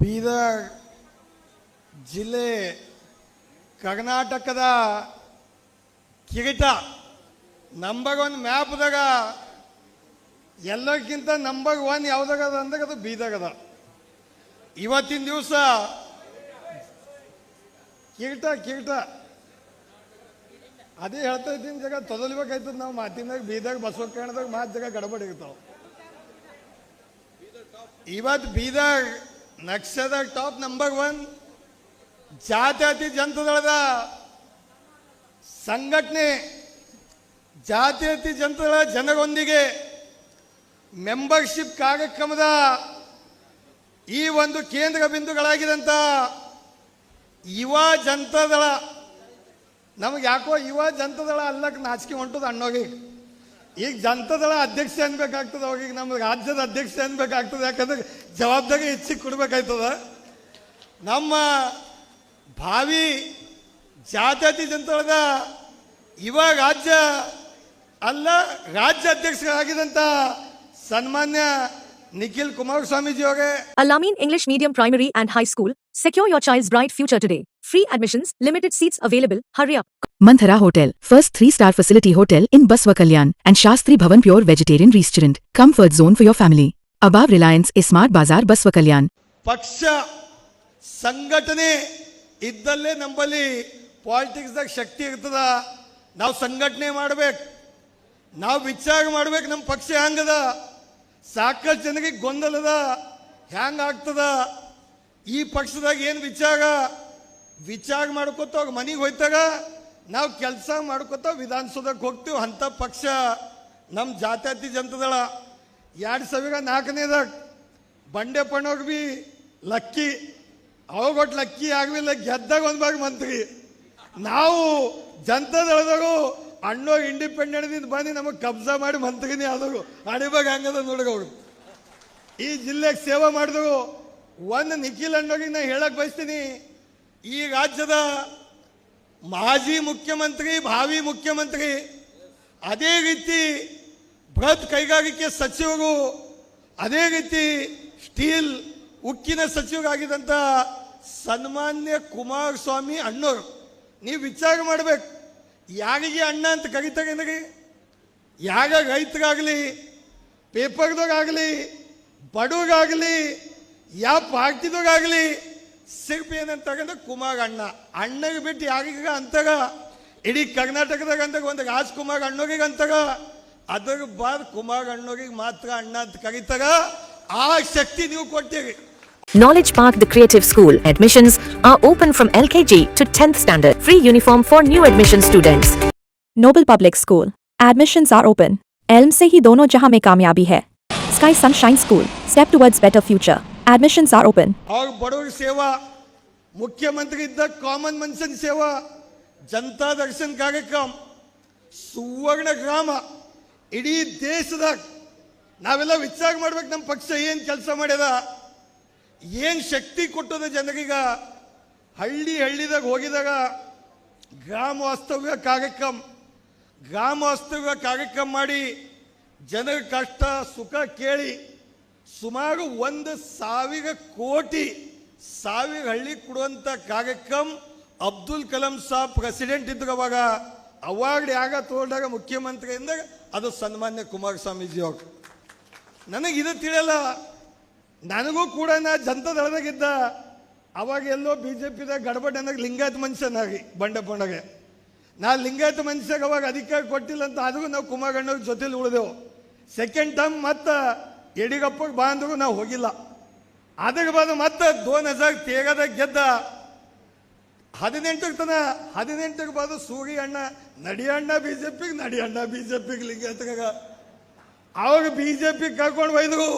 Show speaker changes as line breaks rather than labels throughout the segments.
ಬೀದರ್ ಜಿಲ್ಲೆ ಕರ್ನಾಟಕದ ಕಿರೀಟ ನಂಬರ್ 1 ಮ್ಯಾಪ್ದಾಗ ಎಲ್ಲಕ್ಕಿಂತ ನಂಬರ್ 1 ಯಾವುದಾಗದ ಅಂದಾಗ ಅದು ಬೀದರ್ ಅದ. ಇವತ್ತಿನ ದಿವಸ ಕಿರೀಟ ಅದೇ ಹೇಳ್ತಾ ಇದ್ದೀನಿ, ಜಾಗ ತೊದಲ್ಬೇಕಾಯ್ತದ. ನಾವು ಮಾತಿನಾಗ ಬೀದರ್ ಬಸವಕರಣದಾಗ ಮಾತು ಜಾಗ ಗಡಬಡಿ ಇರ್ತಾವ. ಇವತ್ತು ಬೀದರ್ ನಕ್ಷದಾಗ ಟಾಪ್ ನಂಬರ್ 1 ಜಾತ್ಯತೀತ ಜನತಾದಳದ ಸಂಘಟನೆ. ಜಾತ್ಯತೀತ ಜನತಾದಳ ಜನರೊಂದಿಗೆ ಮೆಂಬರ್ಶಿಪ್ ಕಾರ್ಯಕ್ರಮದ ಈ ಒಂದು ಕೇಂದ್ರ ಬಿಂದುಗಳಾಗಿದಂಥ ಯುವ ಜನತಾದಳ, ನಮಗೆ ಯಾಕೋ ಯುವ ಜನತಾದಳ ಅಲ್ಲಕ್ಕೆ ನಾಚಿಕೆ ಹೊಂಟದ ಅಣ್ಣೋಗಿ. ಈಗ ಜನತಾದಳ ಅಧ್ಯಕ್ಷ ಅನ್ಬೇಕಾಗ್ತದೆ, ಅವಾಗ ನಮ್ಮ ರಾಜ್ಯದ ಅಧ್ಯಕ್ಷ ಅನ್ಬೇಕಾಗ್ತದೆ. ಯಾಕಂದ್ರೆ ಜವಾಬ್ದಾರಿ ಹೆಚ್ಚಿಗೆ ಕೊಡ್ಬೇಕಾಯ್ತದ. ನಮ್ಮ ಭಾವಿ ಜಾತ್ಯತೀತ ಜನತಾದಳದ ಯುವ ರಾಜ್ಯ ಅಧ್ಯಕ್ಷರಾಗಿದ್ದಂಥ ಸನ್ಮಾನ್ಯ ನಿಖಿಲ್ ಕುಮಾರಸ್ವಾಮೀಜಿ ಅವರೇ.
Al-Amin English Medium Primary and High School. Secure your child's bright future today. Free admissions, limited seats available. Hurry up.
Manthara Hotel, first 3-star facility hotel in Baswa Kalyan and Shastri Bhavan Pure Vegetarian Restaurant. Comfort zone for your family. Above Reliance Smart Bazaar Baswa Kalyan.
ಪಕ್ಷ ಸಂಘಟನೆ ಇದ್ದಲ್ಲೇ ನಮ್ಮಲ್ಲಿ ಪಾಲಿಟಿಕ್ಸ್ದಾಗ ಶಕ್ತಿ ಇರ್ತದ. ನಾವು ಸಂಘಟನೆ ಮಾಡ್ಬೇಕು, ನಾವು ವಿಚಾರ ಮಾಡ್ಬೇಕು. ನಮ್ಮ ಪಕ್ಷ ಹೆಂಗದ, ಸಾಕಷ್ಟು ಜನರಿಗೆ ಗೊಂದಲದ, ಹೆಂಗಾಗ್ತದ ಈ ಪಕ್ಷದಾಗ ಏನು ವಿಚಾರ ಮಾಡ್ಕೊತ ಹೋಗಿ ಮನೆಗೆ ಹೋಯ್ತಾಗ ನಾವು ಕೆಲಸ ಮಾಡ್ಕೊತ ವಿಧಾನಸೌಧಕ್ಕೆ ಹೋಗ್ತೀವಿ. ಅಂಥ ಪಕ್ಷ ನಮ್ಮ ಜಾತ್ಯತೀತ ಜನತಾದಳ. 2004ನೇದಾಗ ಬಂಡೆಪ್ಪನವ್ರಿಗೆ ಬಿ ಲಕ್ಕಿ, ಅವಾಗೊಟ್ಟು ಲಕ್ಕಿ ಆಗಲಿಲ್ಲ, ಗೆದ್ದಾಗ ಒಂದು ಬಾರಿ ಮಂತ್ರಿ. ನಾವು ಜನತಾದಳದಾಗೂ ಅಣ್ಣೋ ಇಂಡಿಪೆಂಡೆಂಟ್ದಿಂದ ಬಂದು ನಮಗೆ ಕಬ್ಜಾ ಮಾಡಿ ಮಂತ್ರಿನೇ ಆದವು. ಅಡಿಬಾಗ ಹಂಗದ ನೋಡ್ಗವ್ರು ಈ ಜಿಲ್ಲೆಗೆ ಸೇವೆ ಮಾಡಿದವು. ಒಂದು ನಿಖಿಲ್ ಅಣ್ಣೋರಿಗೆ ನಾನು ಹೇಳಕ್ಕೆ ಬಯಸ್ತೀನಿ, ಈ ರಾಜ್ಯದ ಮಾಜಿ ಮುಖ್ಯಮಂತ್ರಿ, ಭಾವಿ ಮುಖ್ಯಮಂತ್ರಿ, ಅದೇ ರೀತಿ ಬೃಹತ್ ಕೈಗಾರಿಕೆ ಸಚಿವರು, ಅದೇ ರೀತಿ ಸ್ಟೀಲ್ ಉಕ್ಕಿನ ಸಚಿವರಾಗಿದ್ದಂಥ ಸನ್ಮಾನ್ಯ ಕುಮಾರಸ್ವಾಮಿ ಅಣ್ಣವರು. ನೀವು ವಿಚಾರ ಮಾಡಬೇಕು, ಯಾರಿಗೆ ಅಣ್ಣ ಅಂತ ಕರೀತಾರೆ ಅಂದ್ರೆ, ಯಾಗ ರೈತರಾಗಲಿ, ಪೇಪರ್ದಾಗಲಿ, ಬಡವರಾಗಲಿ, ಯಾವ ಪಾರ್ಟಿದಾಗಲಿ ಸಿರ್ಫ್ ಏನಂತಂದ್ರೆ ಕುಮಾರ್ ಅಣ್ಣ. ಅಣ್ಣಗೆ ಬಿಟ್ಟು ಯಾರಿಗ ಅಂತಾಗ ಇಡೀ ಕರ್ನಾಟಕದಾಗ ಅಂದಾಗ ಒಂದು ರಾಜ್ಕುಮಾರ್ ಅಣ್ಣೋರಿಗೆ ಅಂತಾಗ, ಅದ್ರ ಬಾದ್ ಕುಮಾರ್ ಅಣ್ಣೋರಿಗೆ ಮಾತ್ರ ಅಣ್ಣ ಅಂತ ಕರೀತಾಗ. ಆ ಶಕ್ತಿ ನೀವು ಕೊಟ್ಟಿರಿ.
Knowledge Park, the Creative School. Admissions are open from LKG to 10th standard. Free uniform for new admission students.
Noble Public School. Admissions are open. Elm se hi dono jahan mein kamyabi hai. Sky Sunshine School. Step towards better future. Admissions are open.
ಅವ್ರ ಬಡವರ ಸೇವಾ, ಮುಖ್ಯಮಂತ್ರಿ ಇದ್ದ common ಮನ್ಸನ್ ಸೇವಾ, ಜನತಾ ದರ್ಶನ್ ಕಾರ್ಯಕ್ರಮ, ಸುವರ್ಣ ಗ್ರಾಮ. ಇಡೀ ದೇಶದಾಗ ನಾವೆಲ್ಲ ವಿಚಾರ ಮಾಡ್ಬೇಕು, ನಮ್ಮ ಪಕ್ಷ ಏನು ಕೆಲಸ ಮಾಡ್ಯದ, ಏನು ಶಕ್ತಿ ಕೊಟ್ಟದ ಜನರೀಗ. ಹಳ್ಳಿದಾಗ ಹೋಗಿದಾಗ ಗ್ರಾಮ ವಾಸ್ತವ್ಯ ಕಾರ್ಯಕ್ರಮ ಮಾಡಿ ಜನರ ಕಷ್ಟ ಸುಖ ಕೇಳಿ ಸುಮಾರು 1,000 ಕೋಟಿ ಹಳ್ಳಿ ಕೊಡುವಂಥ ಕಾರ್ಯಕ್ರಮ. ಅಬ್ದುಲ್ ಕಲಾಂ ಸಾಬ್ ಪ್ರೆಸಿಡೆಂಟ್ ಇದ್ರು ಅವಾಗ. ಅವಾರ್ಡ್ ಯಾಗ ತಗೊಂಡಾಗ ಮುಖ್ಯಮಂತ್ರಿ ಎಂದಾಗ ಅದು ಸನ್ಮಾನ್ಯ ಕುಮಾರಸ್ವಾಮೀಜಿ ಅವರು. ನನಗಿದು ತಿಳಿಯಲ್ಲ. ನನಗೂ ಕೂಡ ನಾ ಜನತಾದಳದಾಗಿದ್ದ ಅವಾಗ ಎಲ್ಲೋ BJPದಾಗ ಗಡಬಡ್ ಅನ್ನೋಕೆ ಲಿಂಗಾಯತ ಮನುಷ್ಯನಾಗಿ ಬಂಡೆಪ್ಪಣ್ಣಗೆ. ನಾ ಲಿಂಗಾಯತ ಮನುಷ್ಯಗೆ ಅವಾಗ ಅಧಿಕಾರ ಕೊಟ್ಟಿಲ್ಲ ಅಂತ ಆದರೂ ನಾವು ಕುಮಾರಣ್ಣವ್ರ ಜೊತೆಲಿ ಉಳಿದೆವು. ಸೆಕೆಂಡ್ ಟರ್ಮ್ ಮತ್ತು ಯಡಿಯೂರಪ್ಪಗೆ ಬಾಂಧವು ನಾವು ಹೋಗಿಲ್ಲ. ಅದಕ್ಕೆ ಬಾದ ಮತ್ತೆ 2013ದಾಗ ಗೆದ್ದ. 18ಕ್ಕೆ ಬಾದು ಸೂರಿ ಅಣ್ಣ ನಡಿಯಣ್ಣ BJPಗೆ ಲಿಂಗಾಯತಗ. ಅವಾಗ BJP ಕರ್ಕೊಂಡು ಒಯ್ದರು.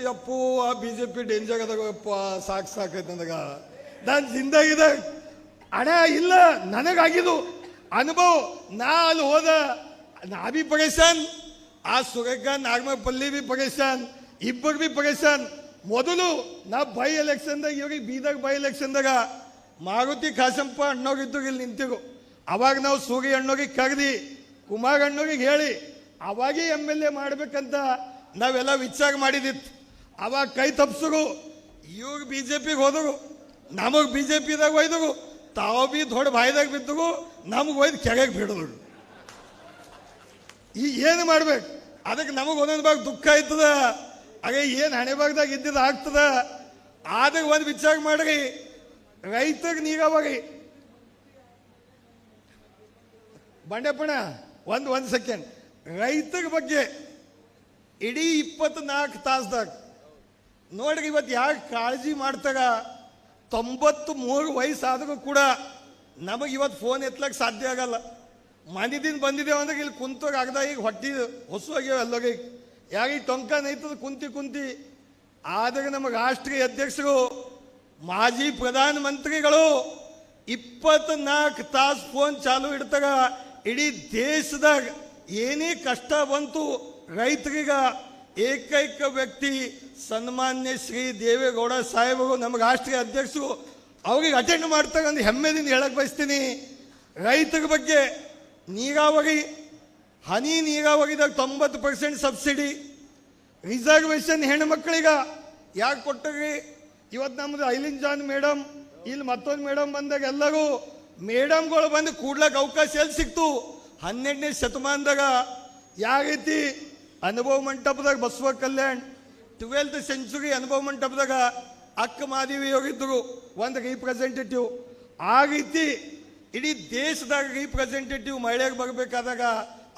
ಯಪ್ಪು ಆ BJP ಡೇಂಜರ್ ಅದಾಗಪ್ಪ, ಸಾಕೈತೆ ಅಂದಾಗ ನಾನು ಜಿಂದಾಗಿದೆ ಅಣ್ಣ. ಇಲ್ಲ, ನನಗಾಗಿದ್ದು ಅನುಭವ. ನಾ ಅಲ್ಲಿ ಹೋದ, ನಾ ಬಿ ಪರೇಶಾನ್, ಆ ಸುರೇಖ ನಾಗಮಪಲ್ಲಿ ಬಿ ಪರೇಶಾನ್, ಇಬ್ಬರು ಬಿ ಪರೇಶಾನ್. ಮೊದಲು ನಾ ಬೈ ಎಲೆಕ್ಷನ್ದಾಗ, ಇವ್ರಿಗೆ ಬೀದಾಗ ಬೈ ಎಲೆಕ್ಷನ್ದಾಗ ಮಾರುತಿ ಖಾಸಂಪ ಅಣ್ಣೋಗಿದ್ದು ಇಲ್ಲಿ ನಿಂತಿರು. ಅವಾಗ ನಾವು ಸೂರಿ ಅಣ್ಣೋರಿಗೆ ಕರೆದಿ, ಕುಮಾರ್ ಅಣ್ಣೋರಿಗೆ ಹೇಳಿ ಅವಾಗೇ MLA ಮಾಡ್ಬೇಕಂತ ನಾವೆಲ್ಲ ವಿಚಾರ ಮಾಡಿದಿತ್ತು. ಅವಾಗ ಕೈ ತಪ್ಪಿಸರು. ಇವಾಗ ಬಿ ಜೆ ಪಿಗೆ ಹೋದವು, ನಮಗೆ ಬಿ ಜೆ ಪಿದಾಗ ಒಯ್ದವು, ತಾವು ಬಿ ದೊಡ್ಡ ಬಾಯ್ದಾಗ ಬಿದ್ದವು, ನಮಗೆ ಒಯ್ದು ಕೆರೆಗೆ ಬಿಡೋದು. ಈ ಏನು ಮಾಡ್ಬೇಕು? ಅದಕ್ಕೆ ನಮಗೆ ಒಂದೊಂದು ಭಾಗ ದುಃಖ ಆಯ್ತದ. ಹಾಗೆ ಏನು ಹಣೆ ಭಾಗದಾಗ ಇದ್ದಿದ್ದು ಆಗ್ತದ. ಆದಾಗ ಒಂದು ವಿಚಾರ ಮಾಡ್ರಿ, ರೈತರಿಗೆ ನೀರಾವರಿ ಬಂಡೆಪ್ಪಣ ಒಂದು ಸೆಕೆಂಡ್. ರೈತರ ಬಗ್ಗೆ ಇಡೀ 24 ತಾಸ್ದಾಗ ನೋಡ್ರಿ, ಇವತ್ತು ಯಾಕೆ ಕಾಳಜಿ ಮಾಡ್ತಾಗ? 93 ವಯಸ್ಸಾದರೂ ಕೂಡ ನಮಗೆ ಇವತ್ತು ಫೋನ್ ಎತ್ತಲಕ್ಕೆ ಸಾಧ್ಯ ಆಗಲ್ಲ. ಮನೆದಿಂದ ಬಂದಿದ್ದೇವೆ ಅಂದ್ರೆ ಇಲ್ಲಿ ಕುಂತೋಗಿ ಆಗದ, ಈಗ ಹೊಟ್ಟಿ ಹೊಸುವಾಗ್ಯಾವ ಎಲ್ಲೋಗಿ, ಯಾಕೆ ಟೊಂಕ ನೈತದ ಕುಂತಿ. ಆದಾಗ ನಮ್ಮ ರಾಷ್ಟ್ರೀಯ ಅಧ್ಯಕ್ಷರು, ಮಾಜಿ ಪ್ರಧಾನಮಂತ್ರಿಗಳು 24 ತಾಸು ಫೋನ್ ಚಾಲು ಇಡ್ತಾಗ ಇಡೀ ದೇಶದಾಗ ಏನೇ ಕಷ್ಟ ಬಂತು ರೈತರಿಗ ಏಕೈಕ ವ್ಯಕ್ತಿ ಸನ್ಮಾನ್ಯ ಶ್ರೀ ದೇವೇಗೌಡ ಸಾಹೇಬರು, ನಮ್ಮ ರಾಷ್ಟ್ರೀಯ ಅಧ್ಯಕ್ಷರು, ಅವ್ರಿಗೆ ಅಟೆಂಡ್ ಮಾಡ್ತಾರೆ ಅಂತ ಹೆಮ್ಮೆದಿಂದ ಹೇಳಕ್ಕೆ ಬಯಸ್ತೀನಿ. ರೈತರ ಬಗ್ಗೆ ನೀರಾವರಿ, ಹನಿ ನೀರಾವರಿದಾಗ 90% ಸಬ್ಸಿಡಿ, ರಿಸರ್ವೇಷನ್ ಹೆಣ್ಮಕ್ಳಿಗ ಯಾಕೆ ಕೊಟ್ಟರಿ? ಇವತ್ತು ನಮ್ಮದು ಐಲಿನ್ ಜಾನ್ ಮೇಡಮ್, ಇಲ್ಲಿ ಮತ್ತೊಂದು ಮೇಡಮ್ ಬಂದಾಗ ಎಲ್ಲರೂ ಮೇಡಮ್ಗಳು ಬಂದು ಕೂಡ್ಲಕ್ಕೆ ಅವಕಾಶ ಎಲ್ಲಿ ಸಿಕ್ತು? 12ನೇ ಶತಮಾನದಾಗ ಯಾವ ರೀತಿ ಅನುಭವ ಮಂಟಪದಾಗ ಬಸವ ಕಲ್ಯಾಣ್, 12th ಸೆಂಚುರಿ ಅನುಭವ ಮಂಟಪದಾಗ ಅಕ್ಕ ಮಾದೇವಿ ಹೋಗಿದ್ದರು ಒಂದು ರೀಪ್ರೆಸೆಂಟೇಟಿವ್. ಆ ರೀತಿ ಇಡೀ ದೇಶದಾಗ ರೀಪ್ರೆಸೆಂಟೇಟಿವ್ ಮಹಿಳೆಗೆ ಬರಬೇಕಾದಾಗ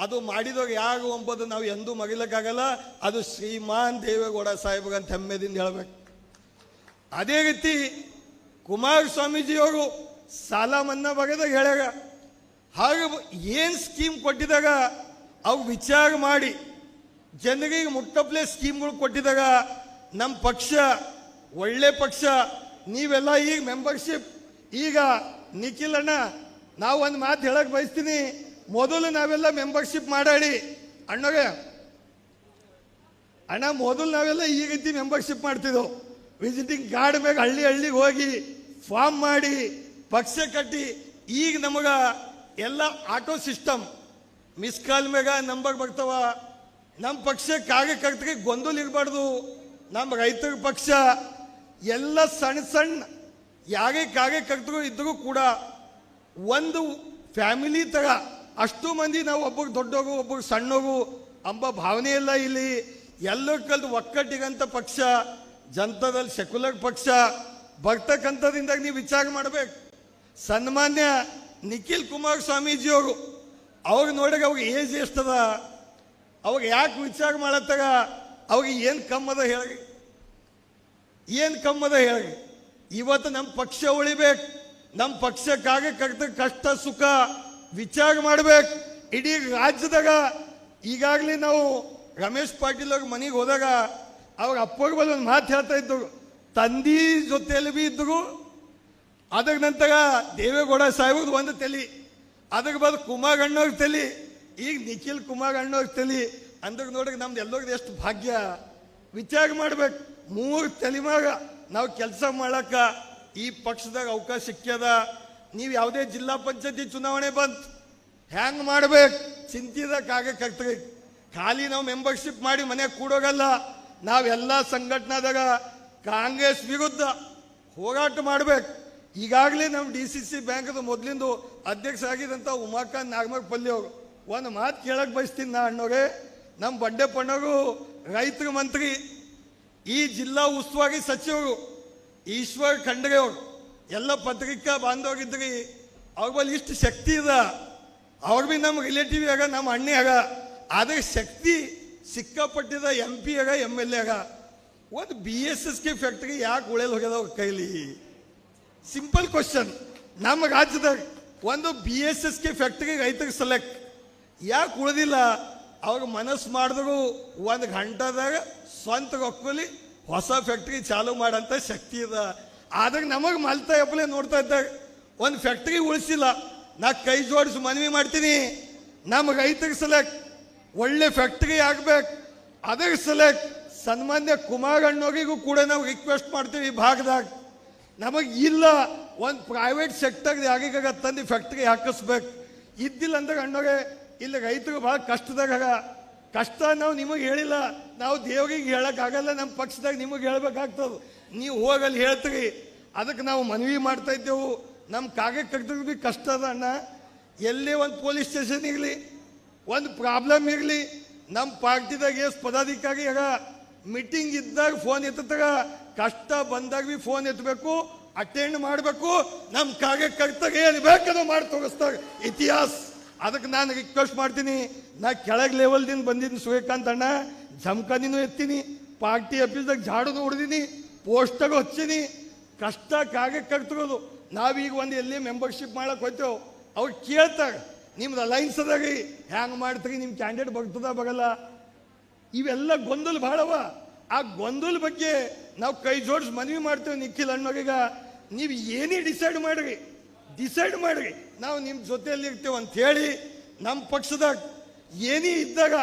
ಅದು ಮಾಡಿದವ್ರು ಯಾರು ಎಂಬುದು ನಾವು ಎಂದೂ ಮರಿಲಿಕ್ಕಾಗಲ್ಲ. ಅದು ಶ್ರೀಮಾನ್ ದೇವೇಗೌಡ ಸಾಹೇಬ್ರಂತ ಹೆಮ್ಮೆದಿಂದ ಹೇಳಬೇಕು. ಅದೇ ರೀತಿ ಕುಮಾರಸ್ವಾಮೀಜಿಯವರು ಸಾಲ ಮನ್ನಾ ಬಗೆದಾಗ ಹೇಳ್ಯಾರ. ಹಾಗೆ ಏನು ಸ್ಕೀಮ್ ಕೊಟ್ಟಿದಾಗ ಅವು ವಿಚಾರ ಮಾಡಿ ಜನರಿಗೆ ಮುಟ್ಟಪ್ಲೆ ಸ್ಕೀಮ್ಗಳು ಕೊಟ್ಟಿದಾಗ ನಮ್ಮ ಪಕ್ಷ ಒಳ್ಳೆ ಪಕ್ಷ. ನೀವೆಲ್ಲ ಈಗ ಮೆಂಬರ್ಶಿಪ್, ಈಗ ನಿಖಿಲ್ ಅಣ್ಣ ನಾವು ಒಂದು ಮಾತು ಹೇಳಕ್ಕೆ ಬಯಸ್ತೀನಿ. ಮೊದಲು ನಾವೆಲ್ಲ ಮೆಂಬರ್ಶಿಪ್ ಮಾಡಾಡಿ ಅಣ್ಣಗೆ ಅಣ್ಣ, ಮೊದಲು ನಾವೆಲ್ಲ ಈ ರೀತಿ ಮೆಂಬರ್ಶಿಪ್ ಮಾಡ್ತಿದ್ದೆವು. ವಿಸಿಟಿಂಗ್ ಕಾರ್ಡ್ ಮ್ಯಾಗ ಹಳ್ಳಿಗೆ ಹೋಗಿ ಫಾರ್ಮ್ ಮಾಡಿ ಪಕ್ಷ ಕಟ್ಟಿ. ಈಗ ನಮಗೆ ಎಲ್ಲ ಆಟೋ ಸಿಸ್ಟಮ್, ಮಿಸ್ ಕಾಲ್ ಮ್ಯಾಗ ನಂಬರ್ ಬರ್ತಾವ. ನಮ್ಮ ಪಕ್ಷ ಕಾರ್ಯಕರ್ತರಿಗೆ ಗೊಂದಲ ಇರಬಾರ್ದು. ನಮ್ಮ ರೈತರ ಪಕ್ಷ ಎಲ್ಲ ಸಣ್ಣ ಯಾರೇ ಕಾರ್ಯಕರ್ತರು ಇದ್ದರೂ ಕೂಡ ಒಂದು ಫ್ಯಾಮಿಲಿ ಥರ ಅಷ್ಟು ಮಂದಿ ನಾವು ಒಬ್ಬರು ದೊಡ್ಡೋಗು ಒಬ್ಬರು ಸಣ್ಣೋಗು ಎಂಬ ಭಾವನೆ ಇಲ್ಲ. ಇಲ್ಲಿ ಎಲ್ಲರೂ ಕಲ್ತು ಒಕ್ಕಟ್ಟಿಗಂತ ಪಕ್ಷ, ಜನತಾದಳ ಸೆಕ್ಯುಲರ್ ಪಕ್ಷ ಬರ್ತಕ್ಕಂಥದ್ದಿಂದಾಗ ನೀವು ವಿಚಾರ ಮಾಡಬೇಕು. ಸನ್ಮಾನ್ಯ ನಿಖಿಲ್ ಕುಮಾರಸ್ವಾಮೀಜಿಯವರು ಅವ್ರಿಗೆ ನೋಡಿಗೆ ಅವ್ರಿಗೆ ಏಜ್ ಎಷ್ಟದ, ಅವಾಗ ಯಾಕೆ ವಿಚಾರ ಮಾಡತ್ತಾಗ ಅವ್ರಿಗೆ ಏನು ಕಮ್ಮದ ಹೇಳಿ, ಏನು ಕಮ್ಮದ ಹೇಳಿ. ಇವತ್ತು ನಮ್ಮ ಪಕ್ಷ ಉಳಿಬೇಕು, ನಮ್ಮ ಪಕ್ಷ ಕಾರ್ಯಕರ್ತರ ಕಷ್ಟ ಸುಖ ವಿಚಾರ ಮಾಡಬೇಕು. ಇಡೀ ರಾಜ್ಯದಾಗ ಈಗಾಗಲೇ ನಾವು ರಮೇಶ್ ಪಾಟೀಲ್ ಅವ್ರ ಮನೆಗೆ ಹೋದಾಗ ಅವ್ರ ಅಪ್ಪಗೆ ಬಂದು ಒಂದು ಮಾತು ಹೇಳ್ತಾ ಇದ್ದರು, ತಂದಿ ಜೊತೆಯಲ್ಲಿ ಬಿ ಇದ್ದರು. ಅದರ ನಂತರ ದೇವೇಗೌಡ ಸಾಹೇಬ್ರದ್ದು ಒಂದು ತಲೆ, ಅದಕ್ಕೆ ಬಂದು ಕುಮಾರ್ ಅಣ್ಣವ್ರ ತಲೆ, ಈಗ ನಿಖಿಲ್ ಕುಮಾರ್ ಅಣ್ಣವ್ರ ತಲೆ. ಅಂದ್ರೆ ನೋಡ್ರಿ ನಮ್ದು ಎಲ್ಲರಿಗೂ ಎಷ್ಟು ಭಾಗ್ಯ. ವಿಚಾರ ಮಾಡ್ಬೇಕು, 3 ತಲೆಮಾಗ ನಾವು ಕೆಲಸ ಮಾಡಕ್ಕ ಈ ಪಕ್ಷದಾಗ ಅವಕಾಶ ಸಿಕ್ಕ್ಯದ. ನೀವು ಯಾವುದೇ ಜಿಲ್ಲಾ ಪಂಚಾಯತಿ ಚುನಾವಣೆ ಬಂತು ಹ್ಯಾಂಗೆ ಮಾಡ್ಬೇಕು ಚಿಂತಿದ ಕಾರ್ಯಕರ್ತರಿಗೆ. ಖಾಲಿ ನಾವು ಮೆಂಬರ್ಶಿಪ್ ಮಾಡಿ ಮನೆಗೆ ಕೂಡೋಗಲ್ಲ. ನಾವೆಲ್ಲ ಸಂಘಟನಾದಾಗ ಕಾಂಗ್ರೆಸ್ ವಿರುದ್ಧ ಹೋರಾಟ ಮಾಡ್ಬೇಕು. ಈಗಾಗಲೇ ನಮ್ಮ DCC ಬ್ಯಾಂಕ್ದು ಮೊದಲಿಂದು ಅಧ್ಯಕ್ಷ ಆಗಿದ್ದಂಥ ಉಮಾಕಾಂತ್ ನಾಗಮಪಲ್ಲಿ ಅವರು ಒಂದು ಮಾತು ಕೇಳಕ್ಕೆ ಬಯಸ್ತೀನಿ. ನಾ ಅಣ್ಣವ್ರೆ, ನಮ್ಮ ಬಂಡೆಪ್ಪಣ್ಣವರು ರೈತರ ಮಂತ್ರಿ, ಈ ಜಿಲ್ಲಾ ಉಸ್ತುವಾರಿ ಸಚಿವರು ಈಶ್ವರ್ ಖಂಡ್ರೆ ಅವರು ಎಲ್ಲ ಪತ್ರಿಕಾ ಬಾಂಧವರಿದ್ರಿ. ಅವ್ರ ಬಳಿ ಇಷ್ಟು ಶಕ್ತಿ ಇದ, ಅವ್ರ ಭೀ ನಮ್ಮ ರಿಲೇಟಿವ್ ಆಗ ನಮ್ಮ ಅಣ್ಣೆ ಆಗ. ಆದರೆ ಶಕ್ತಿ ಸಿಕ್ಕಾಪಟ್ಟಿದ MP ಆಗ MLA ಆಗ. ಒಂದು BSSK ಫ್ಯಾಕ್ಟ್ರಿ ಯಾಕೆ ಉಳಿಯಲು ಹೋಗ್ಯದ ಅವ್ರ ಕೈಲಿ? Simple question. ನಮ್ಮ ರಾಜ್ಯದಾಗ ಒಂದು BSSK ಫ್ಯಾಕ್ಟ್ರಿ ರೈತರಿಗೆ ಸೆಲೆಕ್ಟ್ ಯಾಕೆ ಉಳಿದಿಲ್ಲ? ಅವ್ರ ಮನಸ್ಸು ಮಾಡಿದ್ರು 1 ಗಂಟೆದಾಗ ಸ್ವಂತ ರೊಕ್ಕಲಿ ಹೊಸ ಫ್ಯಾಕ್ಟ್ರಿ ಚಾಲು ಮಾಡೋಂಥ ಶಕ್ತಿ ಇದೆ. ಆದಾಗ ನಮಗೆ ಮಲ್ತಾ ಎಪ್ಪಲೆ ನೋಡ್ತಾ ಇದ್ದಾಗ ಒಂದು ಫ್ಯಾಕ್ಟ್ರಿ ಉಳಿಸಿಲ್ಲ. ನಾ ಕೈ ಜೋಡಿಸಿ ಮನವಿ ಮಾಡ್ತೀನಿ, ನಮ್ಮ ರೈತರಿಗೆ ಸೆಲೆಕ್ಟ್ ಒಳ್ಳೆ ಫ್ಯಾಕ್ಟ್ರಿ ಆಗ್ಬೇಕು. ಅದಕ್ಕೆ ಸೆಲೆಕ್ಟ್ ಸನ್ಮಾನ್ಯ ಕುಮಾರ್ ಅಣ್ಣವರಿಗೂ ಕೂಡ ನಾವು ರಿಕ್ವೆಸ್ಟ್ ಮಾಡ್ತೀವಿ, ಈ ಭಾಗದಾಗ ನಮಗೆ ಇಲ್ಲ ಒಂದು ಪ್ರೈವೇಟ್ ಸೆಕ್ಟರ್ ಯಾರಿಗಾಗ ತಂದು ಫ್ಯಾಕ್ಟ್ರಿ ಹಾಕಿಸ್ಬೇಕು. ಇದ್ದಿಲ್ಲ ಅಂದ್ರೆ ಅಣ್ಣವ್ರೆ ಇಲ್ಲಿ ರೈತರು ಭಾಳ ಕಷ್ಟದಾಗ ಕಷ್ಟ ನಾವು ನಿಮಗೆ ಹೇಳಿಲ್ಲ, ನಾವು ದೇವರಿಗೆ ಹೇಳೋಕ್ಕಾಗಲ್ಲ, ನಮ್ಮ ಪಕ್ಷದಾಗ ನಿಮಗೆ ಹೇಳ್ಬೇಕಾಗ್ತದೆ. ನೀವು ಹೋಗಲ್ಲಿ ಹೇಳ್ತೀರಿ, ಅದಕ್ಕೆ ನಾವು ಮನವಿ ಮಾಡ್ತಾ ಇದ್ದೆವು. ನಮ್ಮ ಕಾಗಕ್ಕೆ ಭೀ ಕಷ್ಟ ಅದ ಅಣ್ಣ. ಎಲ್ಲೇ ಒಂದು ಪೊಲೀಸ್ ಸ್ಟೇಷನ್ ಇರಲಿ, ಒಂದು ಪ್ರಾಬ್ಲಮ್ ಇರಲಿ, ನಮ್ಮ ಪಾರ್ಟಿದಾಗ ಎಷ್ಟು ಪದಾಧಿಕಾರಿ ಆಗ ಮೀಟಿಂಗ್ ಇದ್ದಾಗ ಫೋನ್ ಎತ್ತಾಗ, ಕಷ್ಟ ಬಂದಾಗ ಭೀ ಫೋನ್ ಎತ್ತಬೇಕು, ಅಟೆಂಡ್ ಮಾಡಬೇಕು. ನಮ್ಮ ಕಾರ್ಯಕರ್ತಾಗ ಏನು ಬೇಕದು ಮಾಡಿ ತೋರಿಸ್ತಾಗ ಇತಿಹಾಸ. ಅದಕ್ಕೆ ನಾನು ರಿಕ್ವೆಸ್ಟ್ ಮಾಡ್ತೀನಿ, ನಾ ಕೆಳಗೆ ಲೆವೆಲ್ದಿಂದ ಬಂದಿದ್ದೀನಿ ಸೂರ್ಯಕಾಂತ್ ಅಣ್ಣ, ಜಮಖಾನಿನೂ ಎತ್ತೀನಿ, ಪಾರ್ಟಿ ಆಫೀಸ್ದಾಗ ಝಾಡೂ ಹೊಡೆದೀನಿ, ಪೋಸ್ಟಾಗ ಹಚ್ಚೀನಿ. ಕಷ್ಟ ಕಾರ್ಯಕರ್ತರು ನಾವೀಗ ಒಂದು ಎಲ್ಲಿ ಮೆಂಬರ್ಶಿಪ್ ಮಾಡಕ್ಕೆ ಹೋಗ್ತೇವೆ, ಅವ್ರು ಕೇಳ್ತಾರೆ ನಿಮ್ದು ಅಲೈನ್ಸ್ ಅದಾಗಿ ಹ್ಯಾಂಗೆ ಮಾಡ್ತೀರಿ, ನಿಮ್ಮ ಕ್ಯಾಂಡಿಡೇಟ್ ಬರ್ತದ ಬರಲ್ಲ. ಇವೆಲ್ಲ ಗೊಂದಲ ಭಾಳವ. ಆ ಗೊಂದಲ ಬಗ್ಗೆ ನಾವು ಕೈ ಜೋಡಿಸಿ ಮನವಿ ಮಾಡ್ತೇವೆ ನಿಖಿಲ್ ಅಣ್ಣವ್ರೀಗ, ನೀವು ಏನೇ ಡಿಸೈಡ್ ಮಾಡಿರಿ, ನಾವು ನಿಮ್ಮ ಜೊತೆಯಲ್ಲಿ ಇರ್ತೇವೆ ಅಂಥೇಳಿ ನಮ್ಮ ಪಕ್ಷದಾಗ ಏನೇ ಇದ್ದಾಗ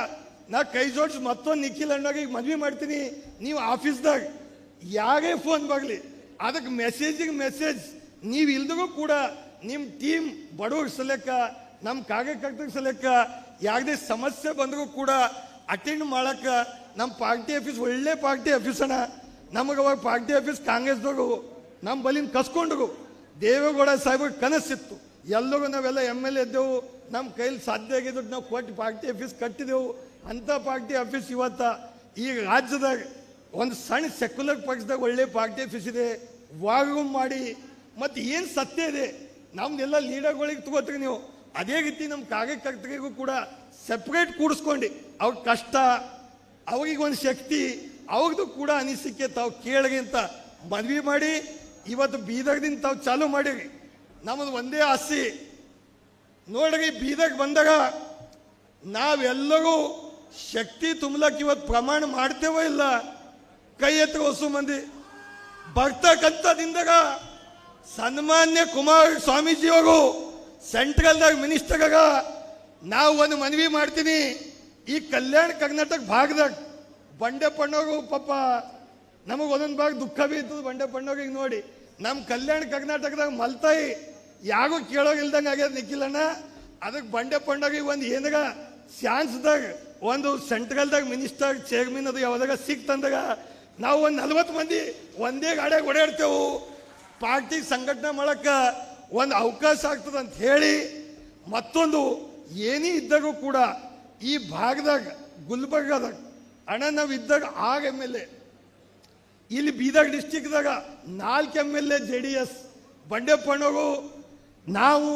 ನಾ ಕೈ ಜೋಡಿಸಿ ಮತ್ತೊಂದು ನಿಖಿಲ್ ಅಣ್ಣವ್ರಿಗೆ ಮನವಿ ಮಾಡ್ತೀನಿ. ನೀವು ಆಫೀಸ್ದಾಗ ಯಾರೇ ಫೋನ್ ಬರಲಿ, ಅದಕ್ಕೆ ಮೆಸೇಜಿಗೆ ಮೆಸೇಜ್ ನೀವು ಇಲ್ದಿಗೂ ಕೂಡ ನಿಮ್ಮ ಟೀಮ್ ಬಡವ್ರ ಸಲಕ್ಕ, ನಮ್ಮ ಕಾರ್ಯಕರ್ತರ ಸಲಕ್ಕ ಯಾವುದೇ ಸಮಸ್ಯೆ ಬಂದರೂ ಕೂಡ ಅಟೆಂಡ್ ಮಾಡೋಕ್ಕೆ ನಮ್ಮ ಪಾರ್ಟಿ ಆಫೀಸ್ ಒಳ್ಳೆ ಪಾರ್ಟಿ ಆಫೀಸ್ ಅಣ್ಣ. ನಮಗೆ ಅವಾಗ ಪಾರ್ಟಿ ಆಫೀಸ್ ಕಾಂಗ್ರೆಸ್ದವರು ನಮ್ಮ ಬಲಿನ ಕಸ್ಕೊಂಡ್ರು. ದೇವೇಗೌಡ ಸಾಹೇಬ್ರಿಗೆ ಕನಸಿತ್ತು, ಎಲ್ಲರೂ ನಾವೆಲ್ಲ MLA ಇದ್ದೆವು, ನಮ್ಮ ಕೈಲಿ ಸಾಧ್ಯ ಆಗಿದ್ದು ನಾವು ಕೊಟ್ಟು ಪಾರ್ಟಿ ಆಫೀಸ್ ಕಟ್ಟಿದೆವು. ಅಂಥ ಪಾರ್ಟಿ ಆಫೀಸ್ ಇವತ್ತ ಈ ರಾಜ್ಯದಾಗ ಒಂದು ಸಣ್ಣ ಸೆಕ್ಯುಲರ್ ಪಕ್ಷದಾಗ ಒಳ್ಳೆ ಪಾರ್ಟಿ ಆಫೀಸ್ ಇದೆ. ವಾರ್ರೂಮ್ ಮಾಡಿ ಮತ್ತು ಏನು ಸತ್ಯ ಇದೆ ನಮ್ದೆಲ್ಲ ಲೀಡರ್ಗಳಿಗೆ ತಗೋತೀರಿ ನೀವು, ಅದೇ ರೀತಿ ನಮ್ಮ ಕಾರ್ಯಕರ್ತರಿಗೂ ಕೂಡ ಸೆಪ್ರೇಟ್ ಕೂಡಿಸ್ಕೊಂಡು ಅವ್ರ ಕಷ್ಟ, ಅವ್ರಿಗೆ ಒಂದು ಶಕ್ತಿ, ಅವ್ರದ್ದು ಕೂಡ ಅನಿಸಿಕೆ ತಾವು ಕೇಳಿರಿ ಅಂತ ಮನವಿ ಮಾಡಿ ಇವತ್ತು ಬೀದರ್ದಿಂದ ತಾವು ಚಾಲೂ ಮಾಡಿರಿ. ನಮ್ಮದು ಒಂದೇ ಆಸೆ ನೋಡ್ರಿ, ಬೀದರ್ಗೆ ಬಂದಾಗ ನಾವೆಲ್ಲರೂ ಶಕ್ತಿ ತುಂಬಲಕ್ಕೆ ಇವತ್ತು ಪ್ರಮಾಣ ಮಾಡ್ತೇವೋ ಇಲ್ಲ, ಕೈ ಎತ್ತರ ಹೊಸು ಮಂದಿ ಬರ್ತಕ್ಕಂಥದ್ದಿಂದಾಗ ಸನ್ಮಾನ್ಯ ಕುಮಾರ ಸ್ವಾಮೀಜಿಯವರು ಸೆಂಟ್ರಲ್ದಾಗ ಮಿನಿಸ್ಟರ್ಗ ನಾವು ಒಂದು ಮನವಿ ಮಾಡ್ತೀನಿ. ಈ ಕಲ್ಯಾಣ ಕರ್ನಾಟಕ ಭಾಗದಾಗ ಬಂಡೆಪ್ಪಣ್ಣವ್ರು ಪಾಪ ನಮಗೆ ಒಂದೊಂದು ಭಾಗ ದುಃಖ ಬಿ ಇರ್ತದೆ. ಬಂಡೆಪ್ಪಣ್ಣವ್ರಿಗೆ ನೋಡಿ, ನಮ್ಮ ಕಲ್ಯಾಣ ಕರ್ನಾಟಕದಾಗ ಮಲ್ತಾಯಿ ಯಾಗೂ ಕೇಳೋಗಿಲ್ದಂಗೆ ಆಗ್ಯದ ನಿಖಿಲಣ್ಣ. ಅದಕ್ಕೆ ಬಂಡೆಪ್ಪಣ್ಣವ್ರಿಗೆ ಒಂದು ಏನಾಗ ಚಾನ್ಸ್ದಾಗ ಒಂದು ಸೆಂಟ್ರಲ್ದಾಗ ಮಿನಿಸ್ಟರ್ ಚೇರ್ಮನ್ ಅದು ಯಾವ್ದಾಗ ಸಿಕ್ತಂದಾಗ ನಾವು ಒಂದು 40 ಮಂದಿ ಒಂದೇ ಗಾಡಿಯಾಗ ಓಡಾಡ್ತೇವೆ. ಪಾರ್ಟಿ ಸಂಘಟನೆ ಮಾಡೋಕ್ಕೆ ಒಂದು ಅವಕಾಶ ಆಗ್ತದೆ ಅಂತ ಹೇಳಿ, ಮತ್ತೊಂದು ಏನೇ ಇದ್ದಾಗೂ ಕೂಡ ಈ ಭಾಗದಾಗ ಗುಲ್ಬರ್ಗಾದಾಗ ಅಣ್ಣ ನಾವು ಇದ್ದಾಗ 6 MLA, ಇಲ್ಲಿ ಬೀದರ್ ಡಿಸ್ಟಿಕ್ದಾಗ 4 MLA JDS ಬಂಡೆಪ್ಪಣ್ಣವರು. ನಾವು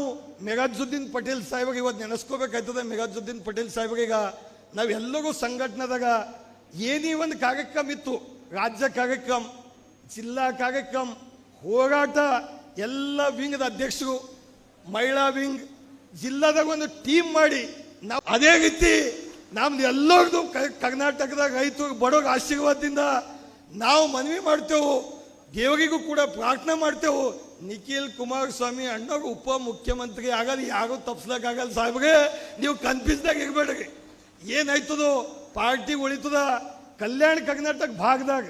ಮೆಗಾಜುದ್ದೀನ್ ಪಟೇಲ್ ಸಾಹೇಬ್ರಿಗೆ ಇವತ್ತು ನೆನೆಸ್ಕೋಬೇಕಾಯ್ತದೆ. ಮೆಗಾಜುದ್ದೀನ್ ಪಟೇಲ್ ಸಾಹೇಬ್ರೀಗ ನಾವೆಲ್ಲರೂ ಸಂಘಟನೆದಾಗ ಏನೇ ಒಂದು ಕಾರ್ಯಕ್ರಮ ಇತ್ತು, ರಾಜ್ಯ ಕಾರ್ಯಕ್ರಮ, ಜಿಲ್ಲಾ ಕಾರ್ಯಕ್ರಮ, ಹೋರಾಟ, ಎಲ್ಲ ವಿಂಗ್ದ ಅಧ್ಯಕ್ಷರು, ಮಹಿಳಾ ವಿಂಗ್, ಜಿಲ್ಲಾದಾಗ ಒಂದು ಟೀಮ್ ಮಾಡಿ ನಾವು ಅದೇ ರೀತಿ ನಮ್ದು ಎಲ್ಲರದು ಕರ್ನಾಟಕದಾಗ ರೈತರು ಬಡವ್ರ ಆಶೀರ್ವಾದದಿಂದ ನಾವು ಮನವಿ ಮಾಡ್ತೇವೆ. ದೇವರಿಗೂ ಕೂಡ ಪ್ರಾರ್ಥನೆ ಮಾಡ್ತೇವೆ, ನಿಖಿಲ್ ಕುಮಾರಸ್ವಾಮಿ ಅಣ್ಣವ್ರು ಉಪ ಮುಖ್ಯಮಂತ್ರಿ ಆಗಲ್ಲ, ಯಾರು ತಪ್ಪಿಸ್ಲಿಕ್ಕಾಗಲ್ಲ ಸಾಹೇಬ್ರೆ. ನೀವು ಕನ್ಫ್ಯೂಸ್ದಾಗ ಇರಬೇಡ್ರಿ, ಏನಾಯ್ತದೋ ಪಾರ್ಟಿ ಉಳಿತದ. ಕಲ್ಯಾಣ ಕರ್ನಾಟಕ ಭಾಗದಾಗ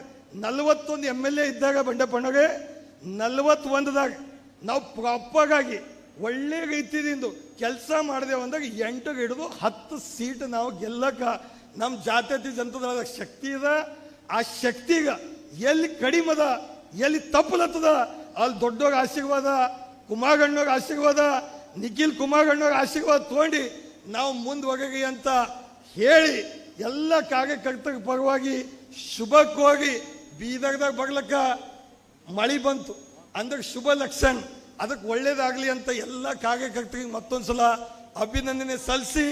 41 MLA ಇದ್ದಾಗ ಬಂಡೆಪ್ಪಣ್ಣಗೆ 41ದಾಗ ನಾವು ಪ್ರಾಪರಾಗಿ ಒಳ್ಳೆ ರೀತಿಯಿಂದ ಕೆಲಸ ಮಾಡಿದೆವು ಅಂದಾಗ 8 ಹಿಡಿದು 10 ಸೀಟ್ ನಾವು ಗೆಲ್ಲಕ್ಕ ನಮ್ಮ ಜಾತ್ಯತೀತ ಜನತಾದಳದ ಶಕ್ತಿ ಇದೆ. ಆ ಶಕ್ತಿಗ ಎಲ್ಲಿ ಕಡಿಮೆ ಅದ, ಎಲ್ಲಿ ತಪ್ಪಲತ್ತದ, ಅಲ್ಲಿ ದೊಡ್ಡವ್ರ ಆಶೀರ್ವಾದ, ಕುಮಾರಣ್ಣವ್ರ ಆಶೀರ್ವಾದ, ನಿಖಿಲ್ ಕುಮಾರಣ್ಣವ್ರ ಆಶೀರ್ವಾದ ತೊಗೊಂಡು ನಾವು ಮುಂದುವರೆಗಿ ಅಂತ ಹೇಳಿ ಎಲ್ಲ ಕಾರ್ಯಕರ್ತರ ಪರವಾಗಿ ಶುಭಕ್ಕೋಗಿ ಬೀದರ್ದಾಗ ಬರ್ಲಕ್ಕ ಮಳೆ ಬಂತು ಅಂದ್ರೆ ಶುಭ ಲಕ್ಷಣ, ಅದಕ್ಕೆ ಒಳ್ಳೇದಾಗಲಿ ಅಂತ ಎಲ್ಲ ಕಾರ್ಯಕರ್ತರಿಗೆ ಮತ್ತೊಂದ್ಸಲ ಅಭಿನಂದನೆ ಸಲ್ಲಿಸಿ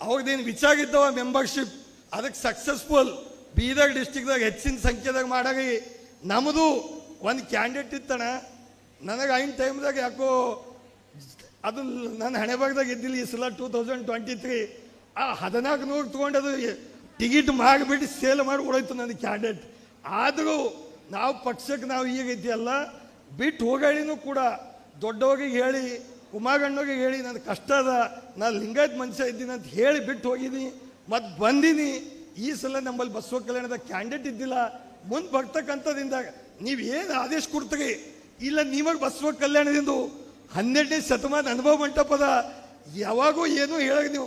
ಅವ್ರದ್ದೇನು ವಿಚಾರ ಇದ್ದವ ಮೆಂಬರ್ಶಿಪ್ ಅದಕ್ಕೆ ಸಕ್ಸಸ್ಫುಲ್ ಬೀದರ್ ಡಿಸ್ಟಿಕ್ದಾಗ ಹೆಚ್ಚಿನ ಸಂಖ್ಯೆದಾಗ ಮಾಡಾಗಿ ನಮ್ಮದು ಒಂದು ಕ್ಯಾಂಡಿಡೇಟ್ ಇತ್ತಣ. ನನಗೆ ಐನ್ ಟೈಮ್ದಾಗ ಯಾಕೋ ಅದು ನನ್ನ ಹಣೆ ಭಾಗದಾಗ ಇದ್ದಿಲ್ಲ. ಈ ಸಲ 2023 ಆ 1400 ತೊಗೊಂಡದು ಟಿಕೆಟ್ ಮಾಡಿಬಿಟ್ಟು ಸೇಲ್ ಮಾಡಿ ಕೊಡೋಯ್ತು ನನ್ನ ಕ್ಯಾಂಡಿಡೇಟ್. ಆದರೂ ನಾವು ಪಕ್ಷಕ್ಕೆ ನಾವು ಈಗ ಇದೆಯಲ್ಲ ಬಿಟ್ಟು ಹೋಗಾಳಿನೂ ಕೂಡ ದೊಡ್ಡವ್ರಿಗೆ ಹೇಳಿ, ಕುಮಾರಣ್ಣವ್ರಿಗೆ ಹೇಳಿ ನನ್ನ ಕಷ್ಟ ಅದ, ನಾನು ಲಿಂಗಾಯತ್ ಮನುಷ್ಯ ಇದ್ದೀನಿ ಅಂತ ಹೇಳಿ ಬಿಟ್ಟು ಹೋಗಿದ್ದೀನಿ ಮತ್ತು ಬಂದೀನಿ. ಈ ಸಲ ನಮ್ಮಲ್ಲಿ ಬಸವ ಕಲ್ಯಾಣದ ಕ್ಯಾಂಡಿಡೇಟ್ ಇದ್ದಿಲ್ಲ. ಮುಂದೆ ಬರ್ತಕ್ಕಂಥದ್ದಿಂದಾಗ ನೀವು ಏನು ಆದೇಶ ಕೊಡ್ತೀರಿ ಇಲ್ಲ, ನಿಮಗೆ ಬಸವ ಕಲ್ಯಾಣದಿಂದ 12ನೇ ಶತಮಾನ ಅನುಭವ ಮಂಟಪದ ಯಾವಾಗೂ ಏನೂ ಹೇಳೋದು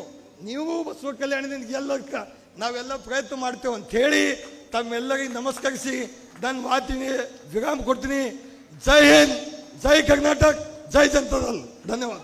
ನೀವು ಬಸವ ಕಲ್ಯಾಣದಿಂದ ಗೆಲ್ಲಕ್ಕೆ ನಾವೆಲ್ಲ ಪ್ರಯತ್ನ ಮಾಡ್ತೇವೆ ಅಂಥೇಳಿ ತಮ್ಮೆಲ್ಲರಿಗೆ ನಮಸ್ಕರಿಸಿ ನನ್ನ ಮಾತಿಗೆ ವಿರಾಮ ಕೊಡ್ತೀನಿ. ಜೈ ಹಿಂದ್, ಜೈ ಕರ್ನಾಟಕ, ಜೈ ಜನತಾದಳ. ಧನ್ಯವಾದ.